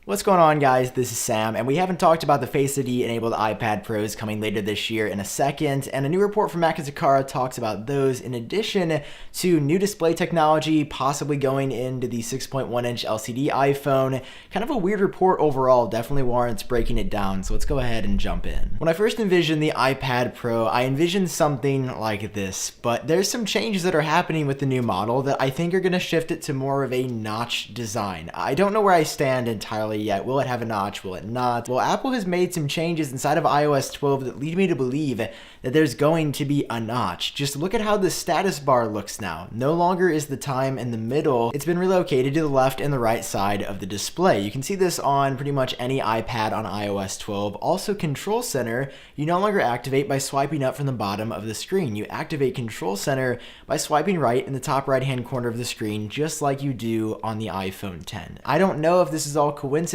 What's going on, guys? This is Sam, and we haven't talked about the Face ID enabled iPad Pros coming later this year in a second, and a new report from Takara talks about those in addition to new display technology possibly going into the 6.1-inch LCD iPhone. Kind of a weird report overall, definitely warrants breaking it down, so let's go ahead and jump in. When I first envisioned the iPad Pro, I envisioned something like this, but there's some changes that are happening with the new model that I think are going to shift it to more of a notch design. I don't know where I stand entirely yet. Will it have a notch? Will it not? Well, Apple has made some changes inside of iOS 12 that lead me to believe that there's going to be a notch. Just look at how the status bar looks now. No longer is the time in the middle. It's been relocated to the left and the right side of the display. You can see this on pretty much any iPad on iOS 12. Also, Control Center, you no longer activate by swiping up from the bottom of the screen. You activate Control Center by swiping right in the top right-hand corner of the screen, just like you do on the iPhone 10. I don't know if this is all coincidence.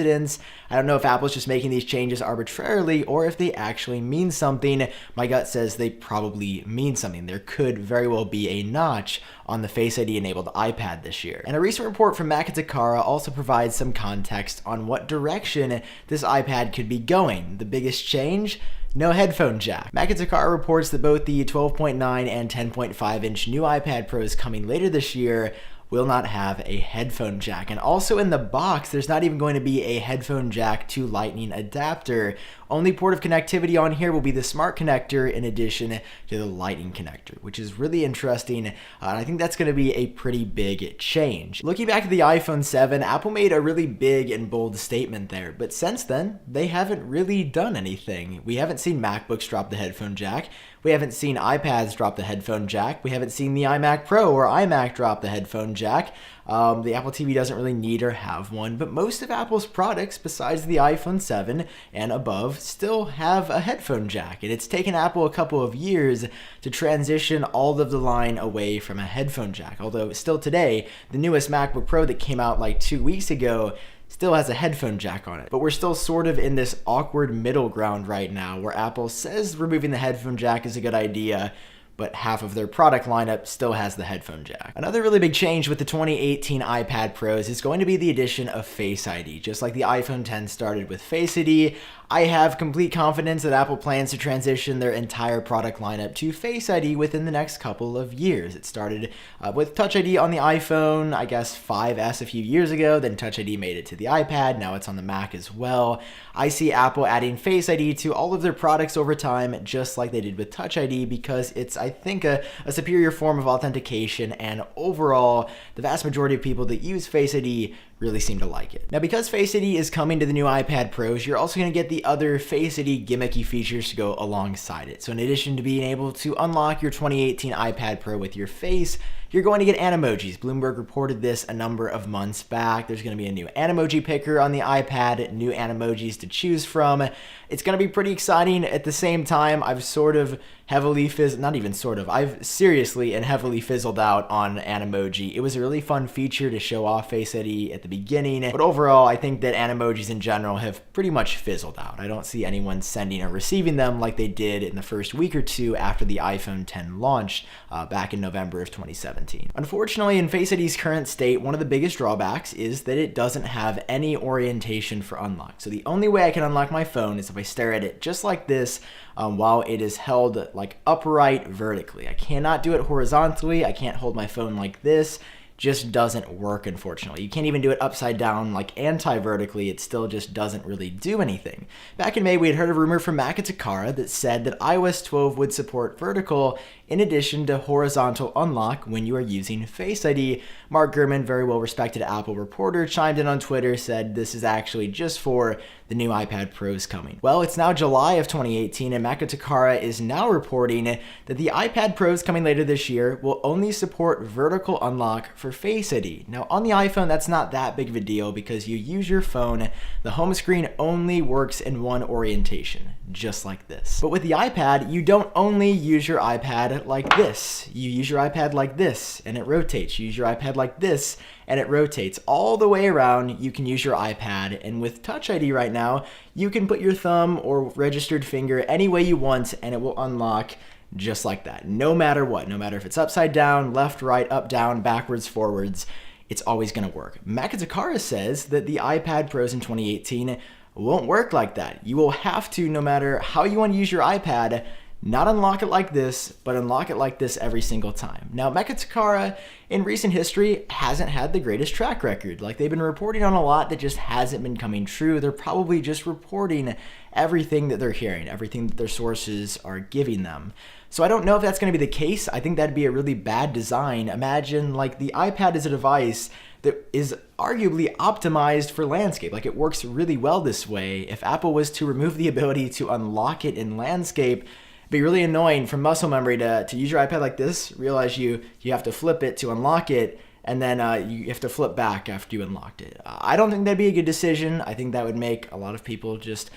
I don't know if Apple's just making these changes arbitrarily or if they actually mean something. My gut says they probably mean something. There could very well be a notch on the Face ID enabled iPad this year. And a recent report from Takara also provides some context on what direction this iPad could be going. The biggest change? No headphone jack. Takara reports that both the 12.9 and 10.5-inch new iPad Pros coming later this year will not have a headphone jack. And also in the box, there's not even going to be a headphone jack to Lightning adapter. Only port of connectivity on here will be the smart connector in addition to the Lightning connector, which is really interesting. And I think that's going to be a pretty big change. Looking back at the iPhone 7, Apple made a really big and bold statement there, but since then, they haven't really done anything. We haven't seen MacBooks drop the headphone jack. We haven't seen iPads drop the headphone jack. We haven't seen the iMac Pro or iMac drop the headphone jack. The Apple TV doesn't really need or have one, but most of Apple's products, besides the iPhone 7 and above, still have a headphone jack. And it's taken Apple a couple of years to transition all of the line away from a headphone jack. Although still today, the newest MacBook Pro that came out like 2 weeks ago still has a headphone jack on it. But we're still sort of in this awkward middle ground right now where Apple says removing the headphone jack is a good idea, but half of their product lineup still has the headphone jack. Another really big change with the 2018 iPad Pros is going to be the addition of Face ID. Just like the iPhone 10 started with Face ID, I have complete confidence that Apple plans to transition their entire product lineup to Face ID within the next couple of years. It started with Touch ID on the iPhone, I guess 5S a few years ago, then Touch ID made it to the iPad, now it's on the Mac as well. I see Apple adding Face ID to all of their products over time, just like they did with Touch ID, because it's, I think, a superior form of authentication, and overall, the vast majority of people that use Face ID really seem to like it. Now, because Face ID is coming to the new iPad Pros, you're also going to get the other Face ID gimmicky features to go alongside it. So in addition to being able to unlock your 2018 iPad Pro with your face, you're going to get Animojis. Bloomberg reported this a number of months back. There's going to be a new Animoji picker on the iPad, new Animojis to choose from. It's going to be pretty exciting. At the same time, I've sort of heavily I've seriously and heavily fizzled out on Animoji. It was a really fun feature to show off Face ID at the beginning, but overall, I think that Animojis in general have pretty much fizzled out. I don't see anyone sending or receiving them like they did in the first week or two after the iPhone 10 launched back in November of 2017. Unfortunately, in Face ID's current state, one of the biggest drawbacks is that it doesn't have any orientation for unlock. So the only way I can unlock my phone is if I stare at it just like this while it is held like upright vertically. I cannot do it horizontally. I can't hold my phone like this. Just doesn't work, unfortunately. You can't even do it upside down, like anti-vertically. It still just doesn't really do anything. Back in May, we had heard a rumor from Takara that said that iOS 12 would support vertical in addition to horizontal unlock when you are using Face ID. Mark Gurman, very well-respected Apple reporter, chimed in on Twitter, said this is actually just for the new iPad Pros coming. Well, it's now July of 2018, and Takara is now reporting that the iPad Pros coming later this year will only support vertical unlock for Face ID. Now, on the iPhone, that's not that big of a deal because you use your phone. The home screen only works in one orientation, just like this. But with the iPad, you don't only use your iPad like this. You use your iPad like this, and it rotates. You use your iPad like this, and it rotates all the way around. You can use your iPad, and with Touch ID right now, you can put your thumb or registered finger any way you want, and it will unlock just like that, no matter what. No matter if it's upside down, left, right, up, down, backwards, forwards, it's always going to work. Makazakara says that the iPad Pros in 2018 won't work like that. You will have to, no matter how you want to use your iPad, not unlock it like this, but unlock it like this every single time. Now, Makazakara, in recent history, hasn't had the greatest track record. Like, they've been reporting on a lot that just hasn't been coming true. They're probably just reporting everything that they're hearing, everything that their sources are giving them. So I don't know if that's going to be the case. I think that'd be a really bad design. Imagine, like, the iPad is a device that is arguably optimized for landscape. Like, it works really well this way. If Apple was to remove the ability to unlock it in landscape, it'd be really annoying for muscle memory to use your iPad like this, realize you have to flip it to unlock it, and then you have to flip back after you unlocked it. I don't think that'd be a good decision. I think that would make a lot of people just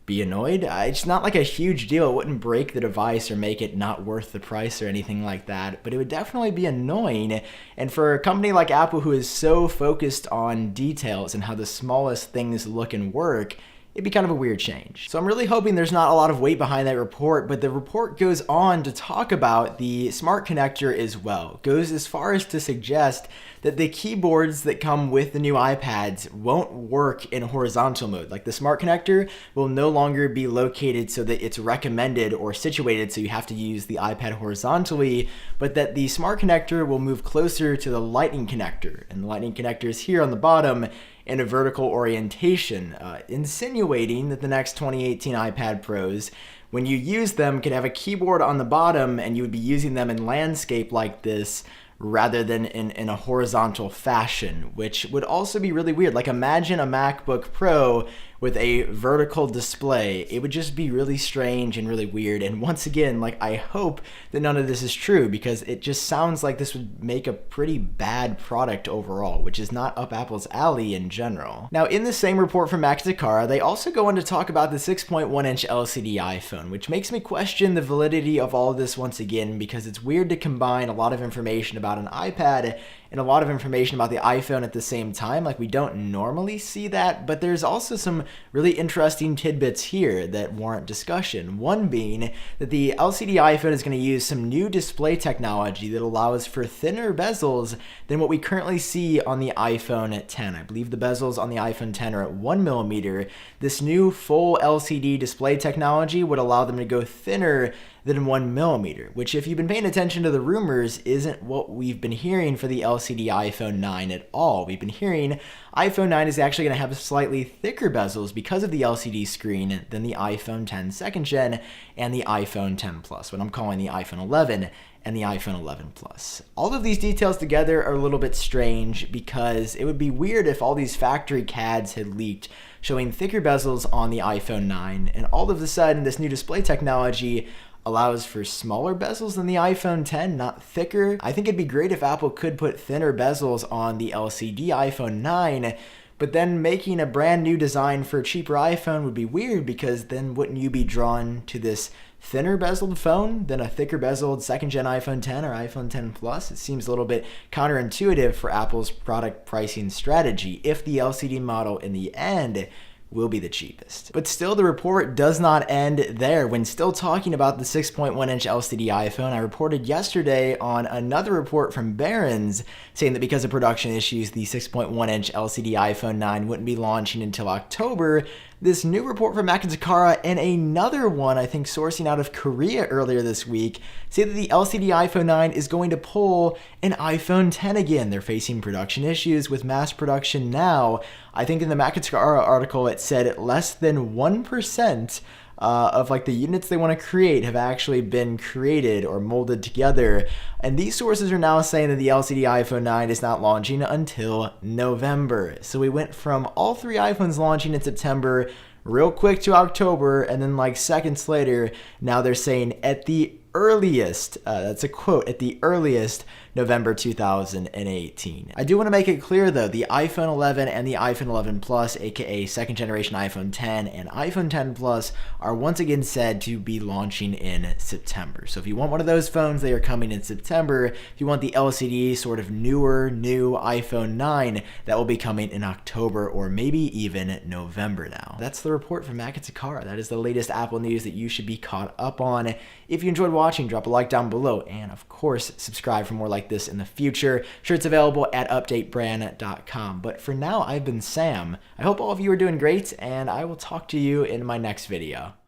be annoyed. It's not like a huge deal. It wouldn't break the device or make it not worth the price or anything like that, but it would definitely be annoying. And for a company like Apple, who is so focused on details and how the smallest things look and work, it'd be kind of a weird change. So I'm really hoping there's not a lot of weight behind that report, but the report goes on to talk about the smart connector as well. It goes as far as to suggest that the keyboards that come with the new iPads won't work in horizontal mode. Like, the smart connector will no longer be located so that it's recommended or situated so you have to use the iPad horizontally, but that the smart connector will move closer to the lightning connector. And the lightning connector is here on the bottom in a vertical orientation, insinuating that the next 2018 iPad Pros, when you use them, could have a keyboard on the bottom and you would be using them in landscape like this rather than in a horizontal fashion, which would also be really weird. Like, imagine a MacBook Pro with a vertical display. It would just be really strange and really weird. And once again, like, I hope that none of this is true, because it just sounds like this would make a pretty bad product overall, which is not up Apple's alley in general. Now, in the same report from Makazakara, they also go on to talk about the 6.1-inch LCD iPhone, which makes me question the validity of all of this once again, because it's weird to combine a lot of information about an iPad and a lot of information about the iPhone at the same time. Like, we don't normally see that, but there's also some really interesting tidbits here that warrant discussion. One being that the LCD iPhone is going to use some new display technology that allows for thinner bezels than what we currently see on the iPhone 10. I believe the bezels on the iPhone 10 are at 1mm. This new full LCD display technology would allow them to go thinner than 1mm, which, if you've been paying attention to the rumors, isn't what we've been hearing for the LCD iPhone 9 at all. We've been hearing iPhone 9 is actually going to have slightly thicker bezels because of the LCD screen than the iPhone 10 second gen and the iPhone 10 Plus, what I'm calling the iPhone 11 and the iPhone 11 Plus. All of these details together are a little bit strange, because it would be weird if all these factory CADs had leaked showing thicker bezels on the iPhone 9, and all of a sudden this new display technology allows for smaller bezels than the iPhone 10, not thicker. I think it'd be great if Apple could put thinner bezels on the LCD iPhone 9, but then making a brand new design for a cheaper iPhone would be weird, because then wouldn't you be drawn to this thinner bezeled phone than a thicker bezeled second gen iPhone 10 or iPhone 10 Plus? It seems a little bit counterintuitive for Apple's product pricing strategy if the LCD model in the end will be the cheapest. But still, the report does not end there. When still talking about the 6.1-inch LCD iPhone, I reported yesterday on another report from Barron's saying that because of production issues, the 6.1-inch LCD iPhone 9 wouldn't be launching until October. This new report from Makazakara and another one, I think sourcing out of Korea earlier this week, say that the LCD iPhone 9 is going to pull an iPhone 10 again. They're facing production issues with mass production now. I think in the Makazakara article it said less than 1% of like the units they want to create have actually been created or molded together. And these sources are now saying that the LCD iPhone 9 is not launching until November. So we went from all three iPhones launching in September real quick to October, and then like seconds later, now they're saying at the earliest, that's a quote, at the earliest November 2018. I do want to make it clear though, the iPhone 11 and the iPhone 11 Plus, aka second generation iPhone 10 and iPhone 10 Plus, are once again said to be launching in September. So if you want one of those phones, they are coming in September. If you want the LCD sort of new iPhone 9, that will be coming in October or maybe even November now. That's the report from Makazakara. That is the latest Apple news that you should be caught up on. If you enjoyed watching, drop a like down below, and of course, subscribe for more like this in the future. Shirts available at updatebrand.com. But for now, I've been Sam. I hope all of you are doing great, and I will talk to you in my next video.